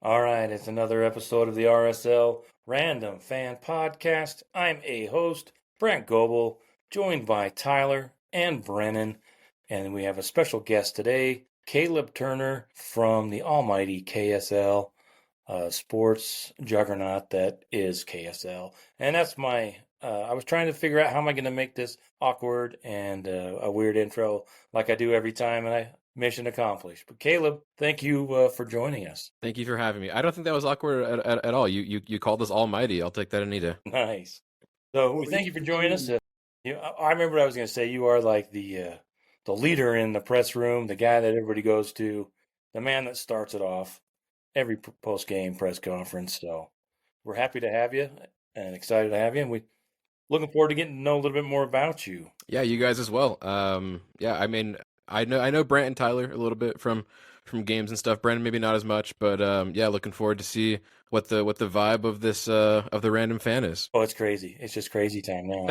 All right, it's another episode of the RSL Random Fan Podcast. I'm a host, Brent Goebel, joined by Tyler and Brennan, and we have a special guest today, Caleb Turner from the almighty KSL, sports juggernaut that is KSL. And that's I was trying to figure out how am I going to make this awkward and a weird intro like I do every time, and mission accomplished. But Caleb, thank you for joining us. Thank you for having me. I don't think that was awkward at all. You called us almighty. I'll take that any day. Nice. So we thank you for joining us. I remember what I was going to say. You are like the leader in the press room, the guy that everybody goes to, the man that starts it off every post game press conference. So we're happy to have you and excited to have you, and we looking forward to getting to know a little bit more about you. Yeah, you guys as well. I mean, I know Brant and Tyler a little bit from games and stuff. Brandon maybe not as much, but yeah, looking forward to see what the vibe of this of the random fan is. Oh, it's crazy. It's just crazy time now.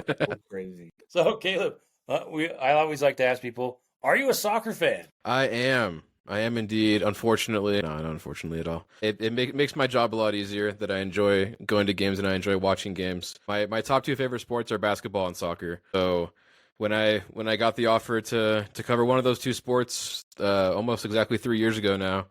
Crazy. So Caleb, I always like to ask people, are you a soccer fan? I am indeed. Unfortunately, no, not unfortunately at all. It makes my job a lot easier that I enjoy going to games and I enjoy watching games. My top two favorite sports are basketball and soccer. So when I got the offer to cover one of those two sports, almost exactly 3 years ago now,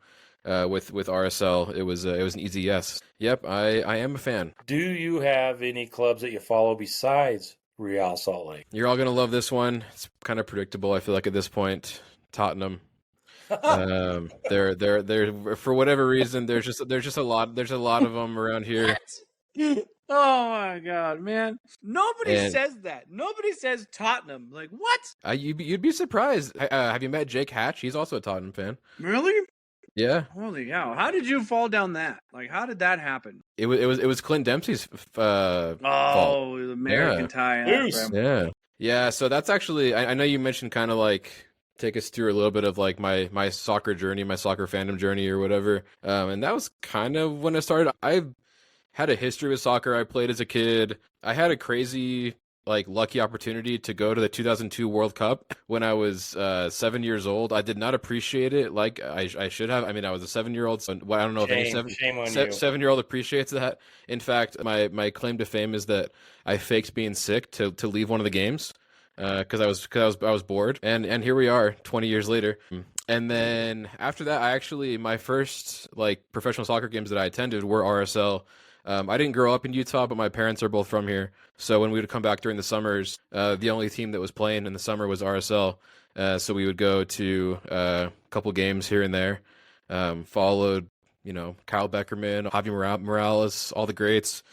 with RSL, it was an easy yes. Yep, I am a fan. Do you have any clubs that you follow besides Real Salt Lake? You're all gonna love this one. It's kind of predictable, I feel like, at this point. Tottenham. They're for whatever reason, there's just a lot of them around here. Oh my god, man! Nobody And- says that. Nobody says Tottenham. Like what? You'd be surprised. Have you met Jake Hatch? He's also a Tottenham fan. Really? Yeah. Holy cow! How did you fall down that? Like, how did that happen? It was Clint Dempsey's fault. Oh, the American Yeah. tie. Loose. Yeah. So that's actually I know you mentioned kind of like take us through a little bit of like my soccer journey, my soccer fandom journey or whatever. And that was kind of when I started. I've had a history with soccer. I played as a kid. I had a crazy like lucky opportunity to go to the 2002 World Cup when I was 7 years old. I did not appreciate it like I should have. I mean, I was a 7-year-old, so I don't know if any Shame on you. 7-year-old appreciates that. In fact, my claim to fame is that I faked being sick to leave one of the games because I was bored, and here we are 20 years later. And then after that, my first like professional soccer games that I attended were RSL. I didn't grow up in Utah, but my parents are both from here. So when we would come back during the summers, the only team that was playing in the summer was RSL. So we would go to a couple games here and there. Followed, Kyle Beckerman, Javi Morales, all the greats.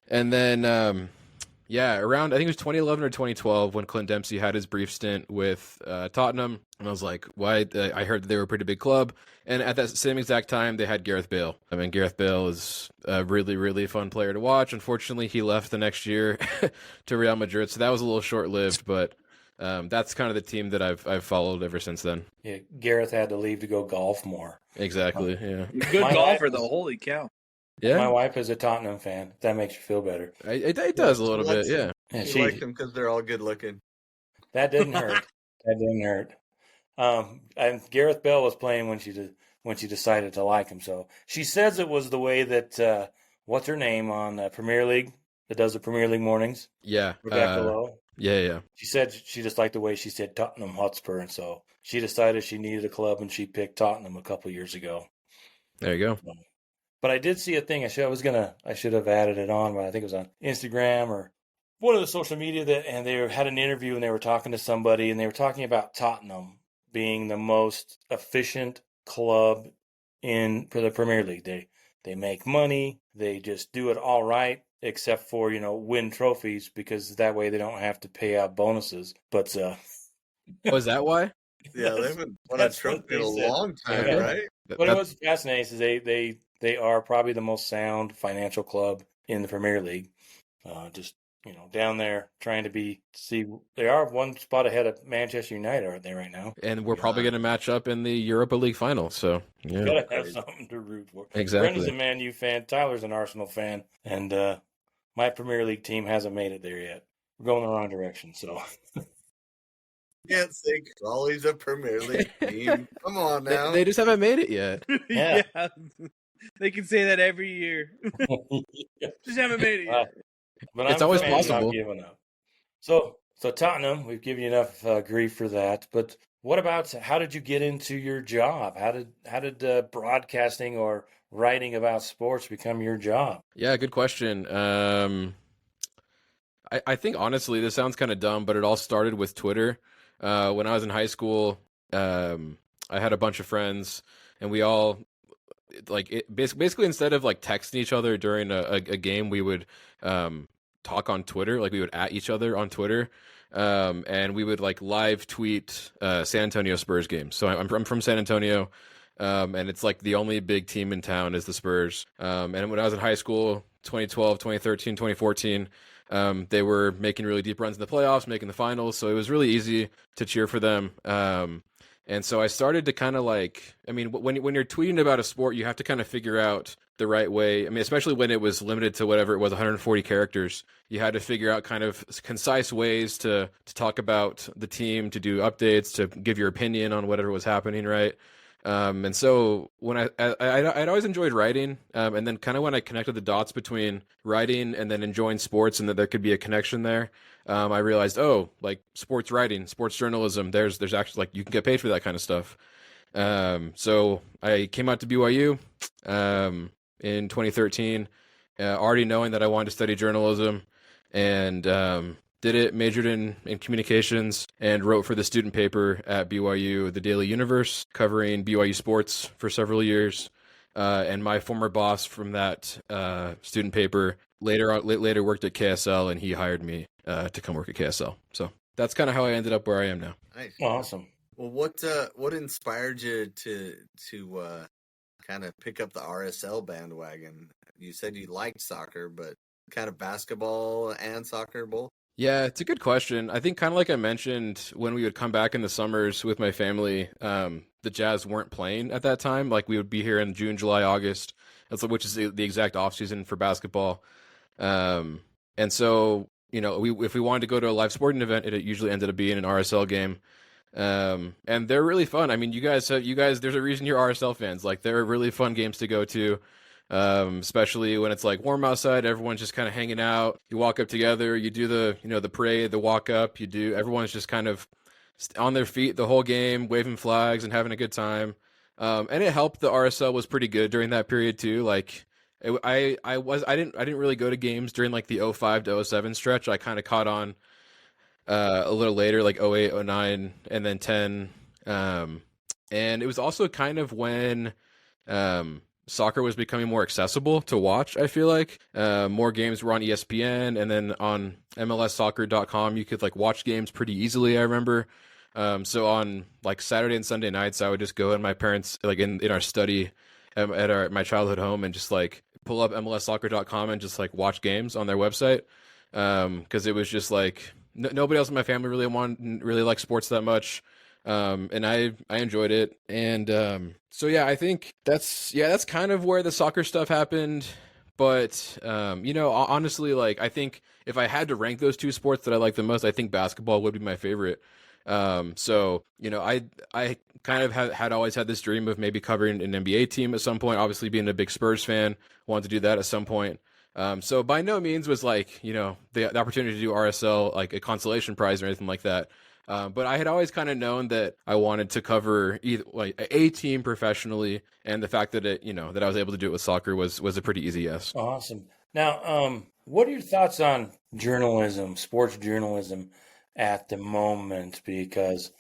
And then, around, I think it was 2011 or 2012 when Clint Dempsey had his brief stint with Tottenham. And I was like, why? I heard that they were a pretty big club. And at that same exact time, they had Gareth Bale. I mean, Gareth Bale is a really, really fun player to watch. Unfortunately, he left the next year to Real Madrid, so that was a little short-lived. But that's kind of the team that I've followed ever since then. Yeah, Gareth had to leave to go golf more. Exactly. Yeah. Good My golfer, wife- though. Holy cow! Yeah. My wife is a Tottenham fan. If that makes you feel better. It does a little bit. Yeah. Yeah, You like them because they're all good looking. that didn't hurt. That didn't hurt. And Gareth Bale was playing when she decided to like him. So she says it was the way that what's her name on Premier League that does the Premier League mornings, Yeah. Rebecca Lowe. Yeah. She said she just liked the way she said Tottenham Hotspur, and so she decided she needed a club, and she picked Tottenham a couple years ago. There you go. But I did see a thing. I should have added it on, but I think it was on Instagram or one of the social media and they had an interview and they were talking to somebody and they were talking about Tottenham being the most efficient club for the Premier League. They make money. They just do it all right, except for win trophies because that way they don't have to pay out bonuses. But Was that why? Yeah, they haven't won a That's what trophy in a they said. long time, Yeah. right? But it was fascinating. Is they are probably the most sound financial club in the Premier League. Just down there trying to see they are one spot ahead of Manchester United, aren't they right now? And we're probably going to match up in the Europa League final. So yeah, Gotta have something to root for. exactly. Brendan's a Man U fan. Tyler's an Arsenal fan, and my Premier League team hasn't made it there yet. We're going the wrong direction. So Can't say Crawley's a Premier League team. Come on now. They just haven't made it yet. Yeah. They can say that every year. Just haven't made it yet. But It's I'm always a fan, not possible. giving up. So Tottenham, we've given you enough grief for that. But what about how did you get into your job? How did broadcasting or writing about sports become your job? Yeah, good question. I think honestly, this sounds kind of dumb, but it all started with Twitter. When I was in high school, I had a bunch of friends, and we all basically instead of like texting each other during a game, we would talk on Twitter. Like we would at each other on Twitter, and we would like live tweet San Antonio Spurs games. So I'm from San Antonio. And it's like the only big team in town is the Spurs. And when I was in high school, 2012, 2013, 2014, they were making really deep runs in the playoffs, making the finals. So it was really easy to cheer for them. And so I started to kind of like, I mean, when you're tweeting about a sport, you have to kind of figure out the right way. I mean, especially when it was limited to whatever it was, 140 characters, you had to figure out kind of concise ways to talk about the team, to do updates, to give your opinion on whatever was happening, right? And so when I'd always enjoyed writing, and then kind of when I connected the dots between writing and then enjoying sports, and that there could be a connection there, I realized, oh, like sports writing, sports journalism, there's actually like you can get paid for that kind of stuff. So I came out to BYU in 2013, already knowing that I wanted to study journalism, and did it, majored in communications, and wrote for the student paper at BYU, the Daily Universe, covering BYU sports for several years. And my former boss from that student paper later worked at KSL, and he hired me to come work at KSL. So that's kind of how I ended up where I am now. Nice. Awesome. Well, what inspired you to kind of pick up the RSL bandwagon? You said you liked soccer, but kind of basketball and soccer both? Yeah, it's a good question. I think kind of like I mentioned, when we would come back in the summers with my family, the Jazz weren't playing at that time. Like we would be here in June, July, August, which is the exact off season for basketball. And so, you know, if we wanted to go to a live sporting event, it usually ended up being an RSL game. And they're really fun. I mean, you guys, there's a reason you're RSL fans. Like they're really fun games to go to. Especially when it's like warm outside, everyone's just kind of hanging out. You walk up together, you do the parade, the walk up, everyone's just kind of on their feet the whole game, waving flags and having a good time. And it helped the RSL was pretty good during that period too. Like I didn't really go to games during like the 05 to 07 stretch. I kind of caught on a little later, like 08, 09, and then 10. And it was also kind of when soccer was becoming more accessible to watch. I feel like more games were on ESPN, and then on MLSsoccer.com you could like watch games pretty easily. I remember. So on like Saturday and Sunday nights, I would just go in my parents' like in our study at my childhood home and just like pull up MLSsoccer.com and just like watch games on their website. Because it was just like nobody else in my family really liked sports that much. And I enjoyed it. And so yeah, I think that's kind of where the soccer stuff happened. But honestly, like I think if I had to rank those two sports that I like the most, I think basketball would be my favorite. So I kind of had always had this dream of maybe covering an NBA team at some point. Obviously, being a big Spurs fan, wanted to do that at some point. So by no means was like the opportunity to do RSL like a consolation prize or anything like that. But I had always kind of known that I wanted to cover either like a team professionally, and the fact that that I was able to do it with soccer was a pretty easy yes. Awesome. Now, what are your thoughts on journalism, sports journalism at the moment? Because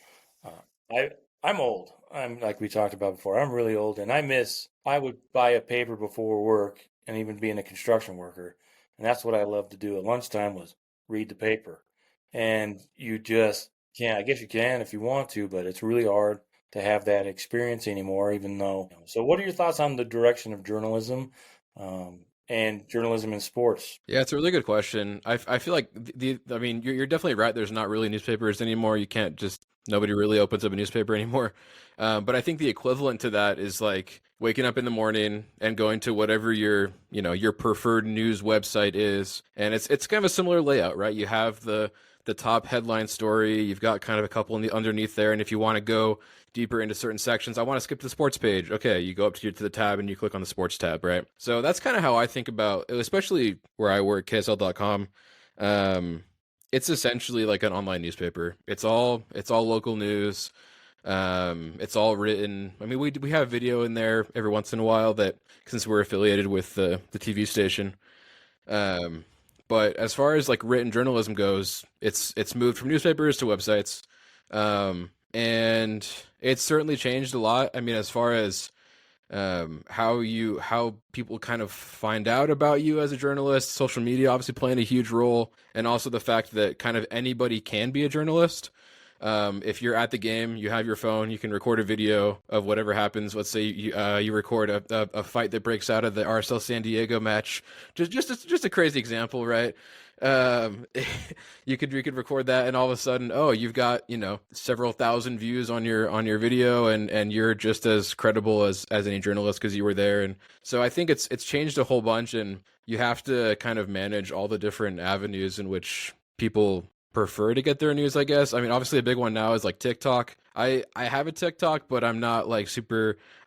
I'm old. I'm like we talked about before. I'm really old, and I would buy a paper before work, and even being a construction worker, and that's what I loved to do at lunchtime was read the paper. And you just can't. I guess you can if you want to, but it's really hard to have that experience anymore. Even though. So, what are your thoughts on the direction of journalism? And journalism in sports? Yeah, it's a really good question. I feel like I mean, you're definitely right. There's not really newspapers anymore. You can't nobody really opens up a newspaper anymore. But I think the equivalent to that is like waking up in the morning and going to whatever your preferred news website is. And it's kind of a similar layout, right? You have the the top headline story. You've got kind of a couple in the underneath there, and if you want to go deeper into certain sections, I want to skip to the sports page. Okay, you go up to the tab and you click on the sports tab, right? So that's kind of how I think about, especially where I work, KSL.com. It's essentially like an online newspaper. It's all local news. It's all written. I mean, we have video in there every once in a while, that since we're affiliated with the TV station. But as far as like written journalism goes, it's moved from newspapers to websites. And it's certainly changed a lot. I mean, as far as how people kind of find out about you as a journalist, social media obviously playing a huge role, and also the fact that kind of anybody can be a journalist. If you're at the game, you have your phone, you can record a video of whatever happens. Let's say you record a fight that breaks out of the RSL San Diego match. Just a crazy example, right? You could record that, and all of a sudden, oh, you've got, several thousand views on your video, and you're just as credible as any journalist because you were there. And so I think it's changed a whole bunch, and you have to kind of manage all the different avenues in which people prefer to get their news, I guess. I mean, obviously a big one now is like TikTok. I have a TikTok, but I'm not like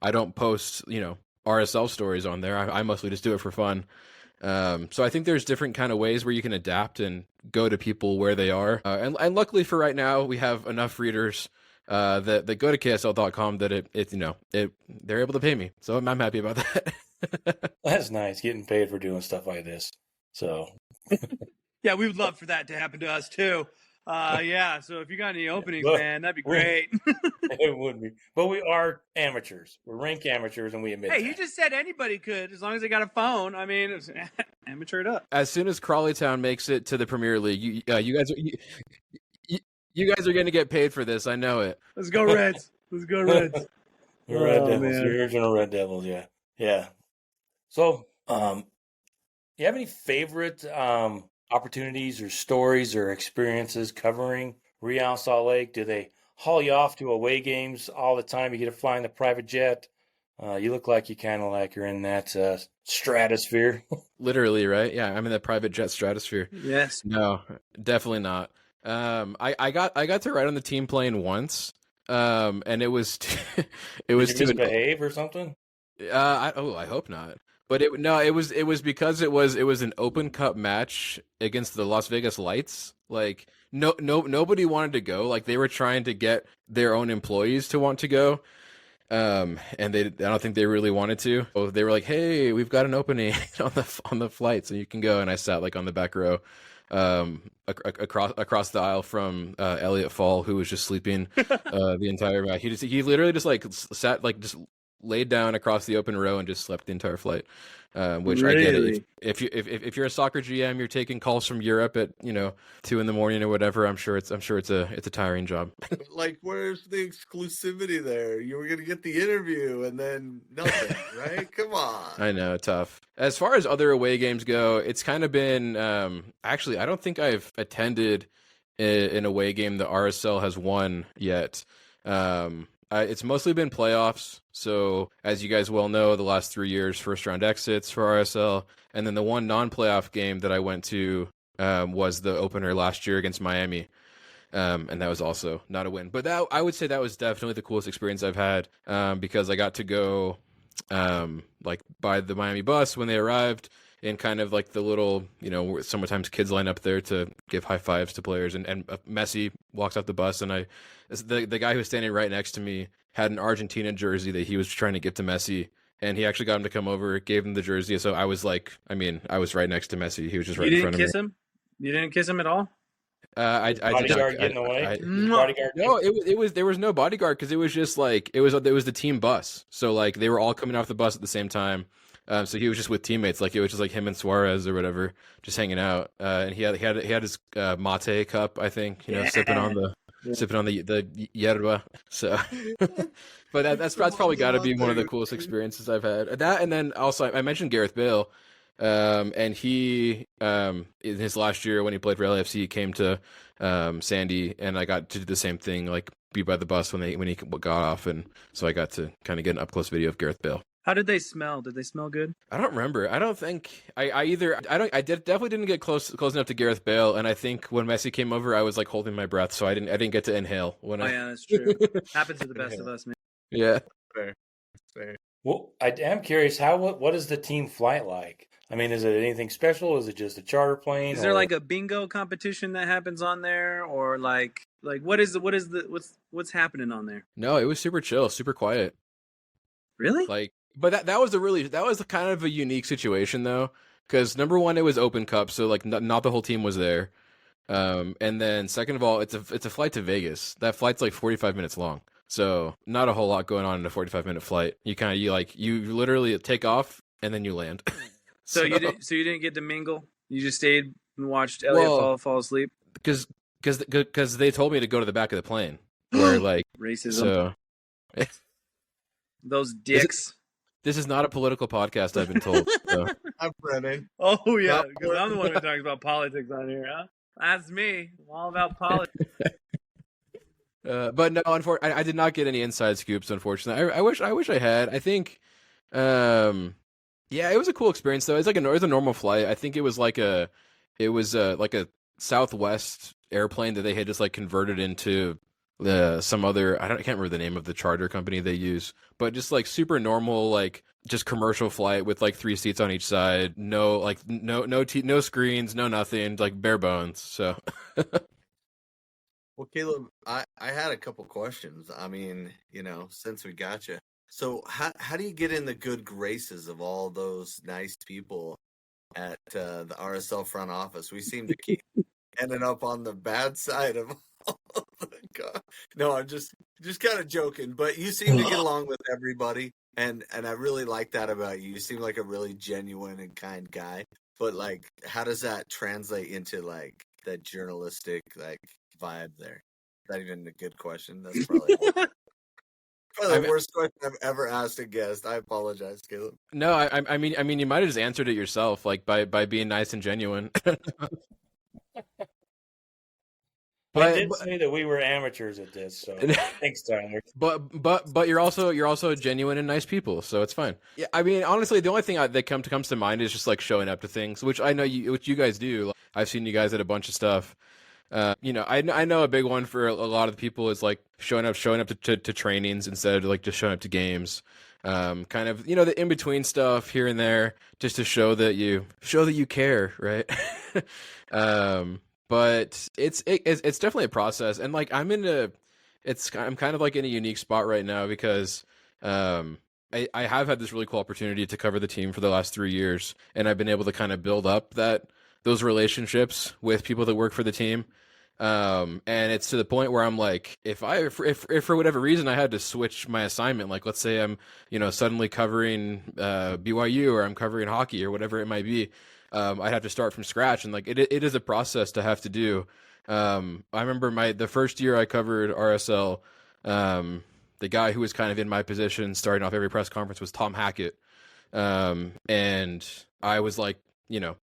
I don't post, RSL stories on there. I mostly just do it for fun. So I think there's different kind of ways where you can adapt and go to people where they are. And luckily for right now, we have enough readers that go to KSL.com that they're able to pay me. So I'm happy about that. That's nice, getting paid for doing stuff like this. So Yeah, we would love for that to happen to us too. Yeah, so if you got any openings, Look, man, that'd be great. it would be. But we are amateurs. We're rank amateurs, and we admit Hey, that. you just said anybody could, as long as they got a phone. I mean, it's amateured up. As soon as Crawley Town makes it to the Premier League, you guys are going to get paid for this. I know it. Let's go Reds. Let's go Reds. The Red Oh, Devils, man. the original Red Devils, yeah. So, you have any favorite opportunities or stories or experiences covering Real Salt Lake? Do they haul you off to away games all the time? You get to fly in the private jet. You look like you kind of like you're in that stratosphere. Literally, right? Yeah, I'm in the private jet stratosphere. Yes. No, definitely not. I got to ride on the team plane once, and it was it was Did you to misbehave or something? I hope not. But it was because it was an Open Cup match against the Las Vegas Lights. Like nobody wanted to go. Like they were trying to get their own employees to want to go. And I don't think they really wanted to. So they were like, "Hey, we've got an opening on the flight, so you can go." And I sat like on the back row, across the aisle from Elliot Fall, who was just sleeping the entire match. He literally just like sat like just laid down across the open row and just slept the entire flight. Which I get it. If you're a soccer GM, you're taking calls from Europe at 2 a.m. or whatever. I'm sure it's a tiring job. Like, where's the exclusivity there? You were gonna get the interview and then nothing, right? Come on. I know, tough. As far as other away games go, it's kind of been actually, I don't think I've attended an away game that RSL has won yet. It's mostly been playoffs. So as you guys well know, the last 3 years, first round exits for RSL. And then the one non-playoff game that I went to was the opener last year against Miami. And that was also not a win. But I would say that was definitely the coolest experience I've had because I got to go like by the Miami bus when they arrived, and kind of like the little, sometimes kids line up there to give high fives to players, and Messi walks off the bus, and the guy who was standing right next to me had an Argentina jersey that he was trying to give to Messi, and he actually got him to come over, gave him the jersey. So I was like, I was right next to Messi. He was just right in front of me. You didn't kiss him? You didn't kiss him at all? I did Bodyguard not. getting away? No. Bodyguard No, there was no bodyguard because it was just like it was the team bus. So like they were all coming off the bus at the same time. So he was just with teammates, like it was just like him and Suarez or whatever, just hanging out. And he had his mate cup, I think, sipping on the yerba. So, but that's probably got to be one of the coolest experiences I've had. That, and then also I mentioned Gareth Bale. And he, in his last year when he played for LAFC, he came to Sandy, and I got to do the same thing, like be by the bus when he got off, and so I got to kind of get an up close video of Gareth Bale. How did they smell? Did they smell good? I don't remember. I don't think definitely didn't get close enough to Gareth Bale, and I think when Messi came over, I was like holding my breath, so I didn't get to inhale when Oh I. yeah, that's true. Happens to the best of us, man. Yeah. Fair. Fair. Well, I am curious. What is the team flight like? I mean, is it anything special? Is it just a charter plane? Is there like a bingo competition that happens on there, or like what's happening on there? No, it was super chill, super quiet. Really? Like, but that was kind of a unique situation though, because number one, it was Open Cup, so like not the whole team was there. And then second of all, it's a flight to Vegas. That flight's like 45 minutes long. So not a whole lot going on in a 45-minute flight. You literally take off and then you land. So you didn't get to mingle. You just stayed and watched Elliot fall asleep. Because they told me to go to the back of the plane. Where like racism. So those dicks. This is not a political podcast, I've been told. So. I'm Brennan. Oh yeah, because I'm the one who talks about politics on here, huh? That's me. I'm all about politics. But no, unfortunately, I did not get any inside scoops. Unfortunately, I wish I had. I think, yeah, it was a cool experience though. It was a normal flight. I think it was like a Southwest airplane that they had just like converted into some other. I can't remember the name of the charter company they use, but just like super normal, like just commercial flight with like 3 seats on each side. No screens, no nothing, like bare bones. So. Well, Caleb, I had a couple questions. I mean, since we got you. So how do you get in the good graces of all those nice people at the RSL front office? We seem to keep ending up on the bad side of all the No, I'm just kind of joking, but you seem to get along with everybody, and I really like that about you. You seem like a really genuine and kind guy. But like, how does that translate into like that journalistic like vibe there? Is that even a good question? That's probably the worst question I've ever asked a guest. I apologize, Caleb. No, I mean, you might have just answered it yourself, like by being nice and genuine. I did say that we were amateurs at this, so thanks, Tyler. But you're also genuine and nice people, so it's fine. Yeah, I mean, honestly, the only thing that comes to mind is just like showing up to things, which I know you guys do. I've seen you guys at a bunch of stuff. I know a big one for a lot of people is like showing up to trainings instead of like just showing up to games. Kind of the in between stuff here and there, just to show that you care, right? But it's definitely a process, and like I'm kind of like in a unique spot right now because I have had this really cool opportunity to cover the team for the last 3 years, and I've been able to kind of build up those relationships with people that work for the team. And it's to the point where I'm like, if for whatever reason I had to switch my assignment, like let's say I'm, suddenly covering BYU or I'm covering hockey or whatever it might be, I'd have to start from scratch. And like, it is a process to have to do. I remember the first year I covered RSL, the guy who was kind of in my position starting off every press conference was Tom Hackett. And I was like,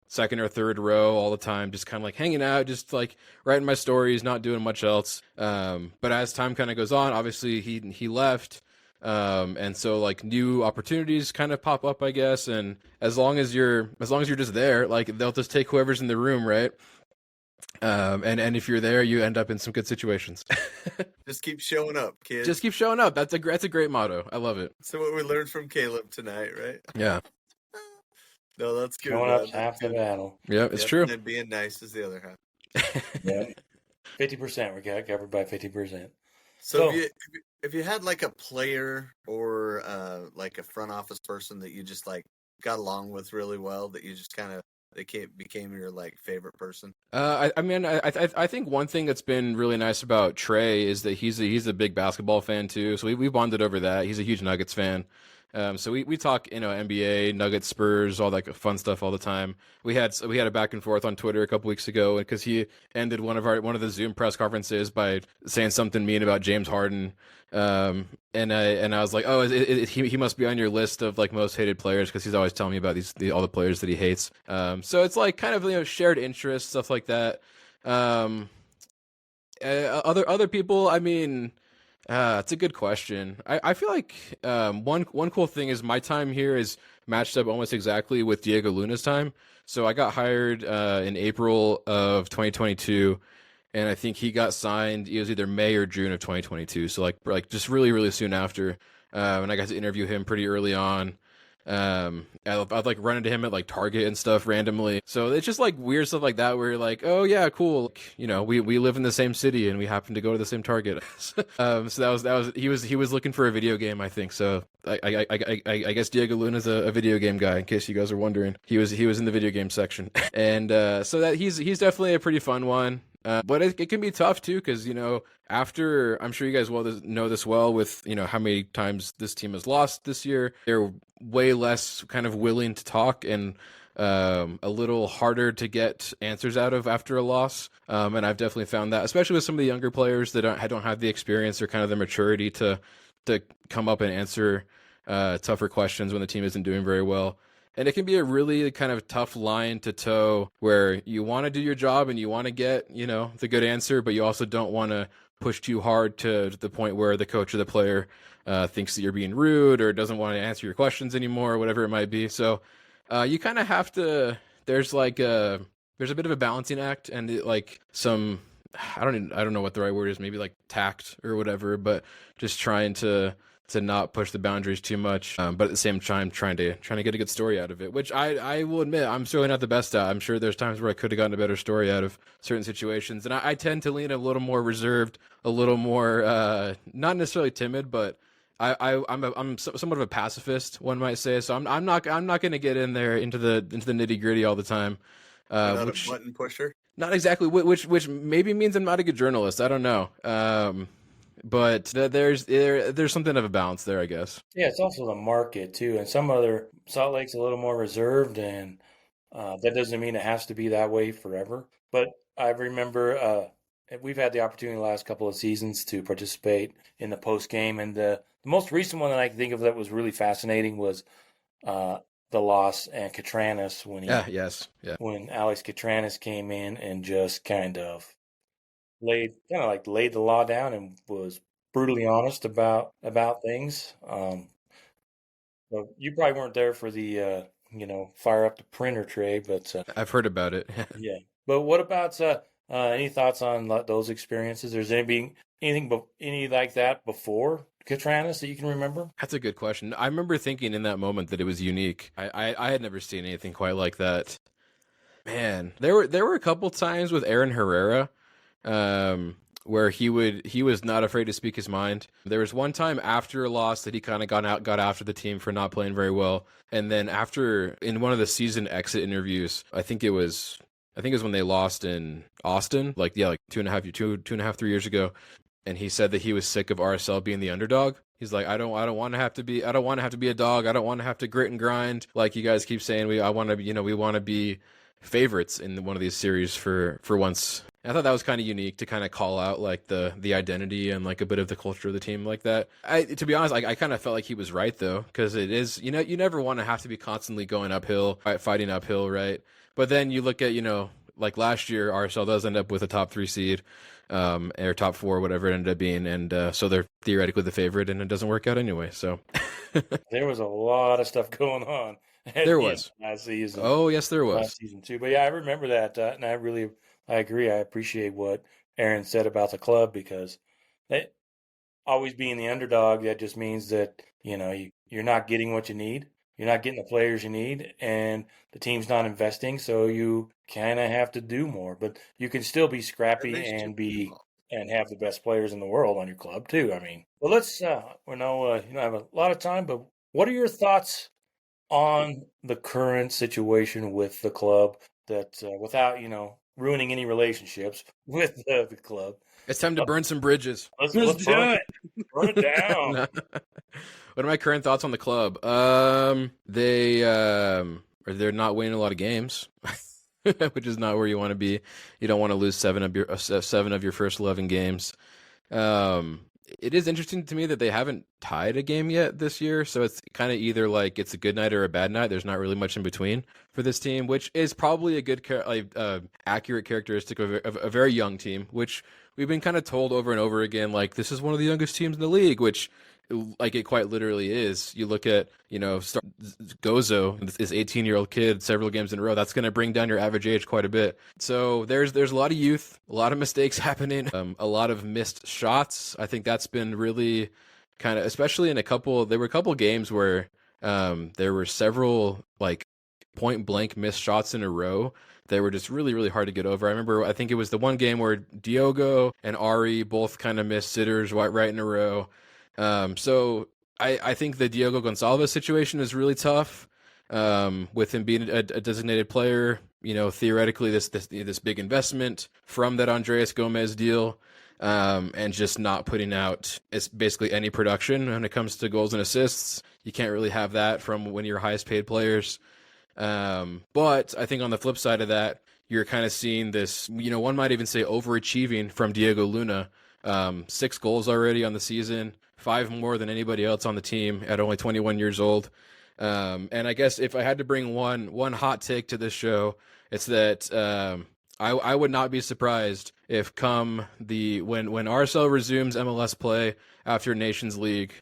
second or third row all the time, just kind of like hanging out, just like writing my stories, not doing much else. But as time kind of goes on, obviously he left. And so like new opportunities kind of pop up, I guess. And as long as you're just there, like they'll just take whoever's in the room, right? And if you're there, you end up in some good situations. Just keep showing up, kids. Just keep showing up. That's a great motto. I love it. So what we learned from Caleb tonight, right? Yeah. No, that's good. Showing up half the battle. Yeah, it's true. And being nice is the other half. Yeah. 50%. We got covered by 50%. So if you had like a player or like a front office person that you just like got along with really well, that you just kind of became your like favorite person. I think one thing that's been really nice about Trey is that he's a big basketball fan too. So we bonded over that. He's a huge Nuggets fan. So we talk, NBA, Nuggets, Spurs, all that fun stuff all the time. We had a back and forth on Twitter a couple weeks ago because he ended one of the Zoom press conferences by saying something mean about James Harden. And I was like, oh, he must be on your list of like most hated players because he's always telling me about all the players that he hates. So it's like kind of shared interests, stuff like that. Other people, I mean. That's a good question. I feel like one cool thing is my time here is matched up almost exactly with Diego Luna's time. So I got hired in April of 2022, and I think he got signed. It was either May or June of 2022. So like just really soon after. And I got to interview him pretty early on. I'd like run into him at like Target and stuff randomly. So it's just like weird stuff like that where you're like, oh yeah, cool. Like, you know, we live in the same city and we happen to go to the same Target. So that was he was looking for a video game, I think. So I guess Diego Luna's a video game guy. In case you guys are wondering, he was in the video game section, and so that he's definitely a pretty fun one. But it can be tough too, because you know, after I'm sure you guys know this well with you know how many times this team has lost this year, they're way less kind of willing to talk and a little harder to get answers out of after a loss. And I've definitely found that, especially with some of the younger players that don't have the experience or kind of the maturity to come up and answer tougher questions when the team isn't doing very well. And it can be a really kind of tough line to toe where you want to do your job and you want to get, you know, the good answer, but you also don't want to push too hard to the point where the coach or the player thinks that you're being rude or doesn't want to answer your questions anymore or whatever it might be. So you kind of have to, there's a bit of a balancing act and like some, I don't know what the right word is, maybe like tact or whatever, but just trying to not push the boundaries too much, but at the same time trying to get a good story out of it, which I will admit I'm certainly not the best at. I'm sure there's times where I could have gotten a better story out of certain situations, and I tend to lean a little more reserved, a little more not necessarily timid, but I'm somewhat of a pacifist, one might say. So I'm not going to get in there into the nitty gritty all the time. Not a button pusher. Not exactly, which maybe means I'm not a good journalist. I don't know. But there's something of a balance there, I guess. Yeah, it's also the market too, and some other Salt Lake's a little more reserved, and that doesn't mean it has to be that way forever. But I remember we've had the opportunity the last couple of seasons to participate in the post game, and the most recent one that I can think of that was really fascinating was the loss and Catranis when when Alex Catranis came in and just kind of laid the law down and was brutally honest about things. So you probably weren't there for the fire up the printer tray, but I've heard about it. yeah. But what about any thoughts on those experiences? There's anything like that before Catranis that you can remember? That's a good question. I remember thinking in that moment that it was unique. I had never seen anything quite like that. Man, there were a couple times with Aaron Herrera where he was not afraid to speak his mind. There was one time after a loss that he kind of got after the team for not playing very well, and then after in one of the season exit interviews, I think it was when they lost in Austin, like 2.5, 3 years ago, and he said that he was sick of RSL being the underdog. He's like, I don't want to have to be a dog. I don't want to have to grit and grind like you guys keep saying. We want to be favorites in one of these series for once. I thought that was kind of unique to kind of call out like the identity and like a bit of the culture of the team like that. To be honest, I kind of felt like he was right though, because it is, you never want to have to be constantly going uphill, fighting uphill, right? But then you look at, like last year, RSL does end up with a top 3 seed, or top 4, whatever it ended up being, and so they're theoretically the favorite, and it doesn't work out anyway. So there was a lot of stuff going on. There was last season. Oh yes, there was last season too. But yeah, I remember that, and I agree. I appreciate what Aaron said about the club, because always being the underdog, that just means that you're not getting what you need. You're not getting the players you need, and the team's not investing, so you kind of have to do more. But you can still be scrappy and have the best players in the world on your club too. I mean, well, let's we know you don't have a lot of time, but what are your thoughts on the current situation with the club? That without ruining any relationships with the club, it's time to burn some bridges. Let's do it. Burn it down. What are my current thoughts on the club? They're not winning a lot of games, which is not where you want to be. You don't want to lose 7 of your first 11 games. it is interesting to me that they haven't tied a game yet this year. So it's kind of either like it's a good night or a bad night. There's not really much in between for this team, which is probably a good, accurate characteristic of a very young team, which we've been kind of told over and over again, like this is one of the youngest teams in the league, which like it quite literally is. You look at, Gozo, this 18-year-old kid, several games in a row. That's going to bring down your average age quite a bit. So there's a lot of youth, a lot of mistakes happening, a lot of missed shots. I think that's been really kind of, especially in there were a couple games where there were several like point blank missed shots in a row. They were just really, really hard to get over. I think it was the one game where Diogo and Ari both kind of missed sitters right in a row. So I think the Diogo Gonçalves situation is really tough. With him being a designated player, theoretically this big investment from that Andreas Gomez deal, and just not putting out basically any production when it comes to goals and assists. You can't really have that from one of your highest paid players. But I think on the flip side of that, you're kind of seeing this, one might even say overachieving from Diego Luna. 6 goals already on the season, 5 more than anybody else on the team at only 21 years old. And I guess if I had to bring one hot take to this show, it's that I would not be surprised if when RSL resumes MLS play after Nations League,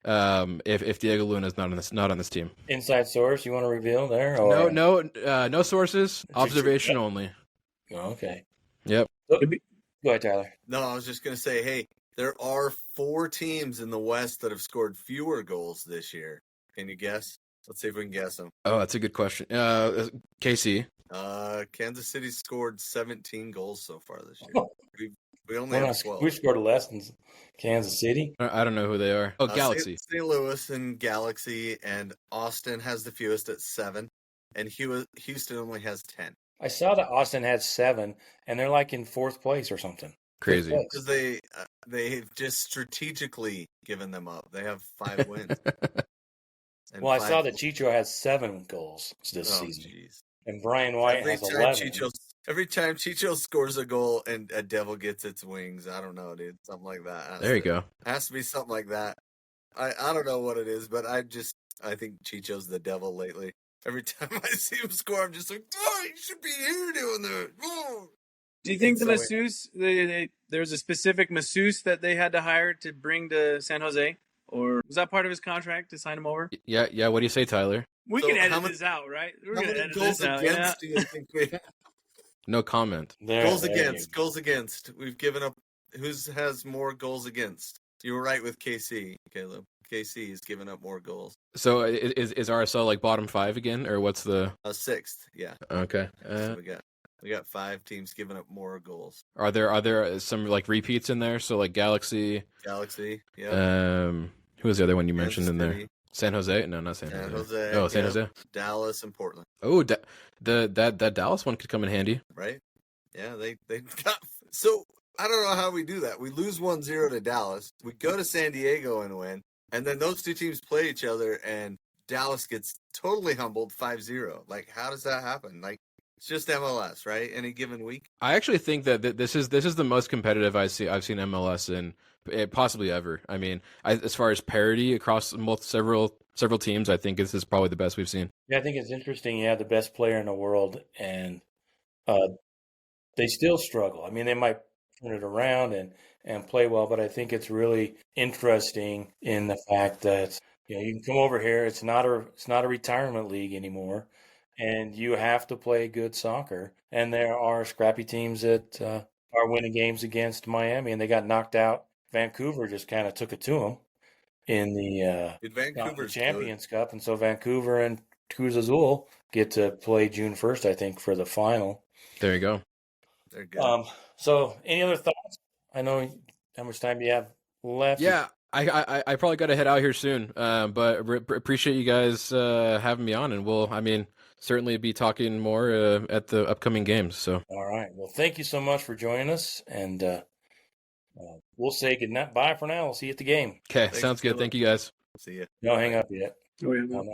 if Diego Luna is not on this team. Inside source, you want to reveal there? Or? No sources, observation only. Oh, okay. Yep. Go ahead, Tyler. No, I was just going to say, hey, there are 4 teams in the West that have scored fewer goals this year. Can you guess? Let's see if we can guess them. Oh, that's a good question. KC. Kansas City scored 17 goals so far this year. We only have 12. We scored less than Kansas City. I don't know who they are. Oh, Galaxy. St. Louis and Galaxy, and Austin has the fewest at 7, and Houston only has 10. I saw that Austin had 7, and they're like in 4th place or something. Crazy. Because they've just strategically given them up. They have 5 wins. Well, I saw that Chicho has 7 goals this season. Geez. And Brian White has 11. Every time Chicho scores a goal and a devil gets its wings, I don't know, dude. Something like that. There you go. It has to be something like that. I don't know what it is, but I think Chicho's the devil lately. Every time I see him score, I'm just like, oh, you should be here doing that. Oh. Do you think the masseuse, there's a specific masseuse that they had to hire to bring to San Jose? Or was that part of his contract to sign him over? Yeah. What do you say, Tyler? We can edit this out, right? We're going to edit this out. Against do you think we have? No comment. Goals against. We've given up. Who has more goals against? You were right with KC, Caleb. KC has given up more goals. So is RSL like bottom 5 again, or what's the 6th? Yeah. Okay. So we got 5 teams giving up more goals. Are there some like repeats in there? So like Galaxy. Yeah. Who was the other one you mentioned in City. there? San Jose? No, not San Jose. Oh, San Jose. Dallas and Portland. Oh, that Dallas one could come in handy. Right? Yeah, they got. So I don't know how we do that. We lose 1-0 to Dallas. We go to San Diego and win, and then those 2 teams play each other, and Dallas gets totally humbled 5-0. Like, how does that happen? Like, it's just MLS, right? Any given week. I actually think that this is the most competitive I've seen MLS in possibly ever. I mean, as far as parity across several teams, I think this is probably the best we've seen. Yeah, I think it's interesting. You have the best player in the world, and they still struggle. I mean, they might turn it around and play well, but I think it's really interesting in the fact that you can come over here. It's not a retirement league anymore, and you have to play good soccer. And there are scrappy teams that are winning games against Miami, and they got knocked out. Vancouver just kind of took it to them in the Champions Cup, and so Vancouver and Cruz Azul get to play June 1st, I think, for the final. There you go. They're good. So, any other thoughts? I know how much time do you have left? Yeah, I probably got to head out here soon, but appreciate you guys having me on, and we'll, certainly be talking more at the upcoming games. So, all right. Well, thank you so much for joining us, and we'll say goodnight. Bye for now. We'll see you at the game. Okay, sounds good. Thank you guys. See ya. Don't hang up yet. Oh, yeah. No.